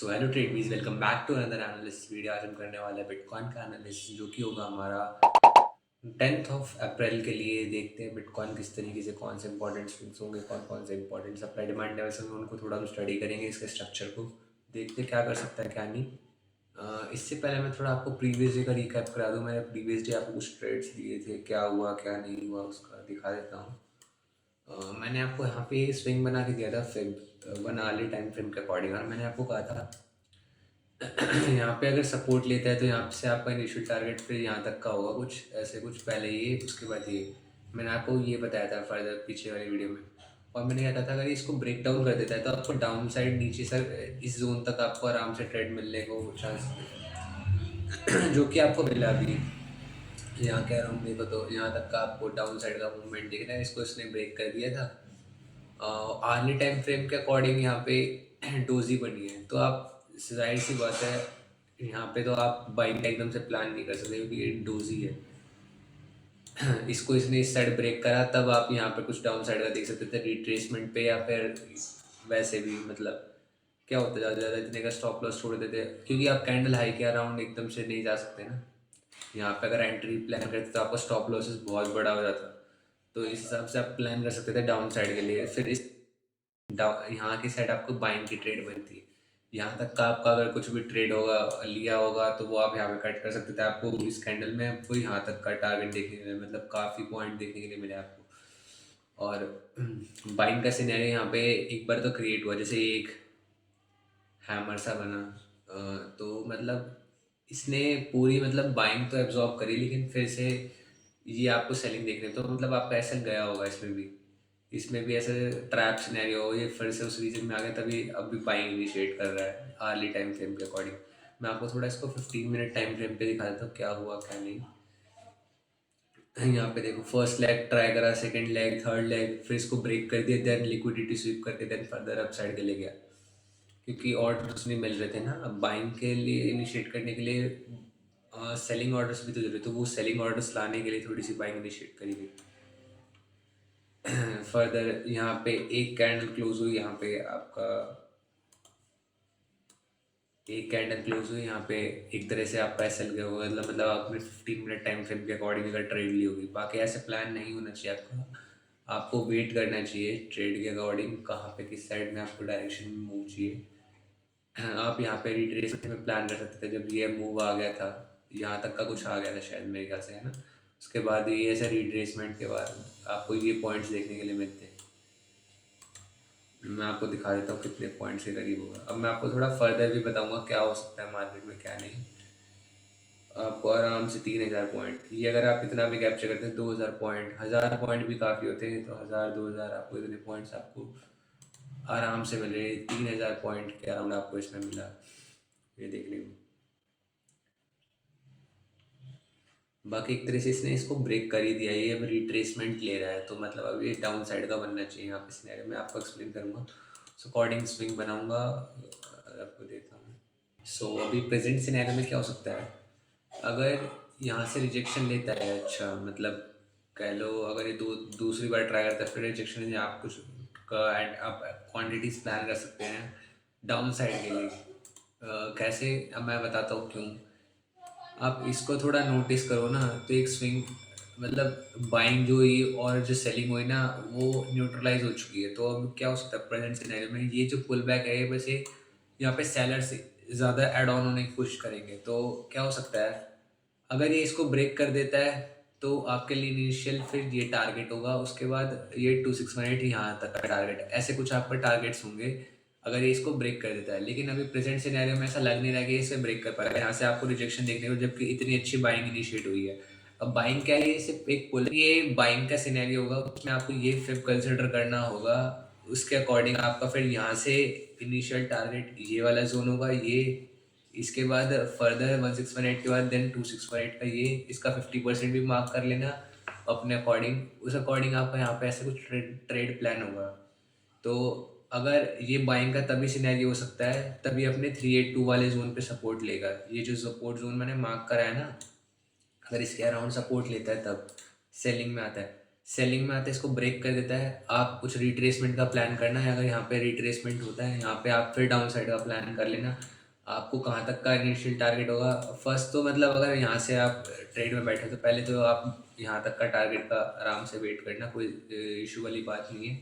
So hello traders, welcome back to another analysis video. आज हम करने वाले हैं बिटकॉइन का एनालिसिस, जो कि होगा हमारा 10 अप्रैल के लिए। देखते हैं बिटकॉइन किस तरीके से, कौन से इंपॉर्टेंट स्विंग्स होंगे, कौन कौन से इंपॉर्टेंट सप्लाई डिमांड लेवल्स होंगे, उनको थोड़ा हम स्टडी करेंगे। इसके स्ट्रक्चर को देखते हैं क्या कर सकता है क्या नहीं। इससे पहले मैं थोड़ा आपको प्रीवियस डे का रिकैप करा दूँ। मैंने प्रीवियस डे आपको कुछ ट्रेड्स दिए थे, क्या हुआ क्या नहीं हुआ उसका दिखा देता हूँ। मैंने आपको यहाँ पे स्विंग बना के दिया था फिब 1 आवर्ली टाइम फ्रेम के अकॉर्डिंग, और मैंने आपको कहा था यहाँ पे अगर सपोर्ट लेता है तो यहाँ से आपका इनिशियल टारगेट फिर यहाँ तक का होगा, कुछ ऐसे कुछ पहले ये, उसके बाद ये। मैंने आपको ये बताया था फर्दर पीछे वाली वीडियो में। और मैंने कहा था अगर इसको ब्रेक डाउन कर देता है तो आपको डाउन साइड नीचे सर इस जोन तक आपको आराम से ट्रेड मिलने को चांस जो कि आपको मिला अभी। यहाँ कह रहा हूँ, देखो तो यहाँ तक का आपको डाउन साइड का मूवमेंट दिख रहा है। इसको इसने ब्रेक कर दिया था। आर्ली टाइम फ्रेम के अकॉर्डिंग यहाँ पे डोजी बनी है, तो आप जाहिर सी बात है यहाँ पे तो आप बाइक का एकदम से प्लान नहीं कर सकते, क्योंकि ये डोजी है। इसको इसने इस साइड ब्रेक करा, तब आप यहाँ पे कुछ डाउन साइड का देख सकते थे रिट्रेसमेंट पे, या फिर वैसे भी मतलब क्या होता है, ज़्यादा से ज़्यादा इतने का स्टॉप लॉस छोड़ देते, क्योंकि आप कैंडल हाई के अराउंड एकदम से नहीं जा सकते ना। यहाँ पे अगर एंट्री प्लान करते तो आपका स्टॉप लॉसेस बहुत बड़ा हो जाता। तो इस हिसाब से आप प्लान कर सकते थे डाउन साइड के लिए। फिर इस यहाँ की साइड आपको बाइंग की ट्रेड बनती है। यहाँ तक का आपका अगर कुछ भी ट्रेड होगा लिया होगा तो वो आप यहाँ पे कट कर सकते थे। आपको इस कैंडल में आपको यहाँ तक का टारगेट देखने को मिला, मतलब काफ़ी पॉइंट देखने के लिए मिले आपको। और बाइंग का सिनेरियो यहाँ पे एक बार तो क्रिएट हुआ, जैसे एक हैमर सा बना। तो मतलब इसने पूरी मतलब बाइंग तो एब्जॉर्ब करी, लेकिन फिर से ये आपको सेलिंग देखने, तो मतलब आपका ऐसा गया होगा इसमें भी ऐसे ट्रैप सिनेरियो हो, ये फिर से उस रीजन में आ गया, तभी अभी बाइंग इनिशिएट कर रहा है आर्ली टाइम फ्रेम के अकॉर्डिंग। मैं आपको थोड़ा इसको 15 मिनट टाइम फ्रेम पे दिखा देता हूँ क्या हुआ क्या नहीं। यहाँ पे देखो, फर्स्ट लेग ट्राई करा, सेकंड लेग, थर्ड लेग, फिर इसको ब्रेक कर दिया, देन लिक्विडिटी स्वीप करके देन फर्दर अप साइड के ले गया, क्योंकि ऑर्डर्स नहीं मिल रहे थे ना। अब बाइंग के लिए इनिशिएट करने के लिए सेलिंग ऑर्डर्स भी तो जरूरी, तो वो सेलिंग ऑर्डर्स लाने के लिए थोड़ी सी बाइंग इनिशिएट करी गई। फर्दर यहाँ पे एक कैंडल क्लोज हुई, यहाँ पे आपका एक कैंडल क्लोज हुई यहाँ पे, एक तरह से आपका एस एल गया होगा, मतलब आपने 15 मिनट टाइम फ्रेम के अकॉर्डिंग अगर ट्रेड ली होगी। बाकी ऐसे प्लान नहीं होना चाहिए आपका, आपको वेट करना चाहिए ट्रेड के अकॉर्डिंग, कहाँ पे किस साइड में आपको डायरेक्शन में मूव चाहिए। आप यहाँ पे रिट्रेसमेंट में प्लान कर सकते थे। जब ये मूव आ गया था, यहाँ तक का कुछ आ गया था शायद मेरे ख्याल से, है ना। उसके बाद ये ऐसे रिट्रेसमेंट के बाद आपको ये पॉइंट्स देखने के लिए मिलते हैं। मैं आपको दिखा देता हूँ कितने पॉइंट्स के करीब होगा। अब मैं आपको थोड़ा फर्दर भी बताऊंगा क्या हो सकता है मार्केट में क्या नहीं। आपको आराम से 3,000 पॉइंट, ये अगर आप इतना भी कैप्चर करते हैं, 2,000 पॉइंट, 1,000 पॉइंट भी काफ़ी होते हैं, तो 1,000 2,000 आपको इतने पॉइंट्स आपको आराम से मिल रहे। 3,000 पॉइंट के अराउंड आपको इसमें मिला, ये देखने को। बाकी एक तरह से इसने इसको ब्रेक कर ही दिया, ये अब रिट्रेसमेंट ले रहा है, तो मतलब अब ये डाउन साइड का बनना चाहिए। यहाँ पे सिनेरियो मैं आपको एक्सप्लेन करूँगा, उस अकॉर्डिंग स्विंग बनाऊँगा, आपको देता हूँ। सो अभी प्रेजेंट सिनेरियो में क्या हो सकता है, अगर यहाँ से रिजेक्शन लेता है, अच्छा मतलब कह लो अगर ये दूसरी बार ट्राई करता है फिर रिजेक्शन है, आप कुछ का एंड आप क्वांटिटीज प्लान कर सकते हैं डाउन साइड के लिए। कैसे, अब मैं बताता हूँ क्यों। आप इसको थोड़ा नोटिस करो ना, तो एक स्विंग मतलब बाइंग जो हुई और जो सेलिंग हुई ना, वो न्यूट्रलाइज हो चुकी है। तो अब क्या हो सकता है प्रेजेंट सिनेरियो में, ये जो पुल बैक है ये बस ये यहाँ पे सेलर्स ज़्यादा एड ऑन होने की कोशिश करेंगे। तो क्या हो सकता है, अगर ये इसको ब्रेक कर देता है तो आपके लिए इनिशियल फिर ये टारगेट होगा, उसके बाद ये 2618 यहाँ तक का टारगेट, ऐसे कुछ आपका टारगेट्स होंगे अगर ये इसको ब्रेक कर देता है। लेकिन अभी प्रेजेंट सिनेरियो में ऐसा लग नहीं रहा कि इसे ब्रेक कर पा रहा है। यहाँ से आपको रिजेक्शन देखने को, जबकि इतनी अच्छी बाइंग इनिशिएट हुई है। अब बाइंग क्या है, ये सिर्फ एक पुल, ये बाइंग का सिनेरियो होगा, उसमें आपको ये फिर कंसिडर करना होगा। उसके अकॉर्डिंग आपका फिर यहाँ से इनिशियल टारगेट ये वाला जोन होगा, ये इसके बाद फर्दर 1618 के बाद देन 2618 का ये, इसका 50% भी मार्क कर लेना अपने अकॉर्डिंग। उस अकॉर्डिंग आपका यहाँ पे ऐसे कुछ ट्रेड प्लान होगा। तो अगर ये बाइंग का तभी सिनेरियो हो सकता है, तभी अपने 382 वाले जोन पे सपोर्ट लेगा। ये जो सपोर्ट जोन मैंने मार्क करा है ना, अगर इसके अराउंड सपोर्ट लेता है तब सेलिंग में आता है। सेलिंग में आता है इसको ब्रेक कर देता है। आप कुछ रिट्रेसमेंट का प्लान करना है, अगर यहाँ पे रिट्रेसमेंट होता है यहाँ पे आप फिर डाउन साइड का प्लान कर लेना। आपको कहाँ तक का इनिशियल टारगेट होगा फर्स्ट, तो मतलब अगर यहाँ से आप ट्रेड में बैठे तो पहले तो आप यहाँ तक का टारगेट का आराम से वेट करना, कोई इशू वाली बात नहीं है।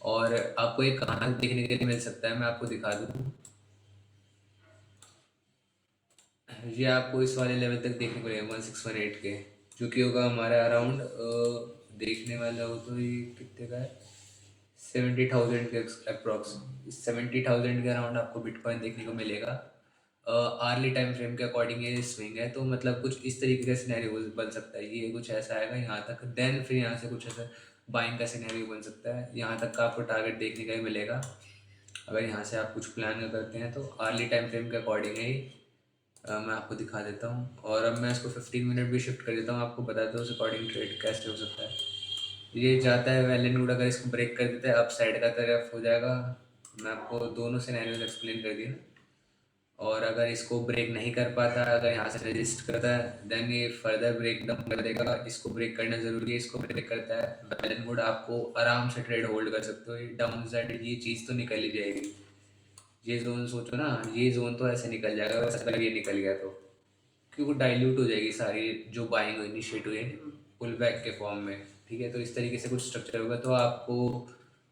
और आपको एक कहाँ देखने के लिए मिल सकता है, मैं आपको दिखा दूँ। ये आपको इस वाले लेवल तक देखने को मिलेगा 1618 के, जो कि होगा हमारा अराउंड देखने वाला हो तो ये कितने का है 70,000 के अप्रॉक्स। 70,000 के अराउंड आपको बिटकॉइन देखने को मिलेगा। आर्ली टाइम फ्रेम के अकॉर्डिंग ये स्विंग है, तो मतलब कुछ इस तरीके का सिनेरियो बन सकता है। ये कुछ ऐसा आएगा यहाँ तक, देन फिर यहाँ से कुछ ऐसा बाइंग का सिनेरियो बन सकता है। यहाँ तक का आपको टारगेट देखने का ही मिलेगा अगर यहाँ से आप कुछ प्लान करते हैं तो। आर्ली टाइम फ्रेम के अकॉर्डिंग है मैं आपको दिखा देता हूँ। और अब मैं इसको 15 मिनट भी शिफ्ट कर देता हूँ, आपको बताता हूँ उस अकॉर्डिंग ट्रेड कैसे हो सकता है। ये जाता है वेल एंड गुड, अगर इसको ब्रेक कर देता है अप साइड का तरफ हो जाएगा। मैं आपको दोनों सिनेरियोज एक्सप्लेन कर दिया। और अगर इसको ब्रेक नहीं कर पाता, अगर यहाँ से रजिस्ट करता है देन ये फर्दर ब्रेक डाउन कर देगा। इसको ब्रेक करना ज़रूरी है, इसको ब्रेक करता है वेल एंड गुड, आपको आराम से ट्रेड होल्ड कर सकते हो। ये डाउन साइड ये चीज़ तो निकल ही जाएगी। ये जोन सोचो ना, ये जोन तो ऐसे निकल जाएगा वैसे, अगर ये निकल गया तो, क्योंकि डाइल्यूट हो जाएगी सारी जो बाइंग इनिशिएट हुई है पुल बैक के फॉर्म में। ठीक है, तो इस तरीके से कुछ स्ट्रक्चर होगा। तो आपको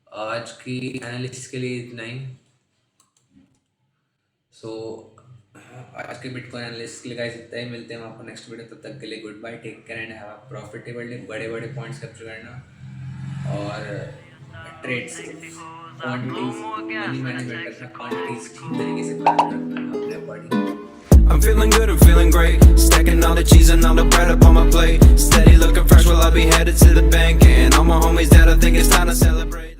आज की एनालिसिस के लिए इतना ही। सो आज के बिटकॉइन एनालिसिस के लिए गाइस इतना ही। मिलते हैं हम आपको नेक्स्ट वीडियो, तब तक के लिए good bye, take care and have a profitable day. बड़े बड़े पॉइंट्स कैप्चर करना और ट्रेड्स क्वांटिटीज मनी मैनेजमेंट करना, क्वांटिटीज ठीक तरीके से प्लान करना अपने according. I'm feeling good, I'm feeling great. Stacking all the cheese and all the bread up on my plate. Steady looking fresh while I be headed to the bank. And all my homies that I think it's time to celebrate.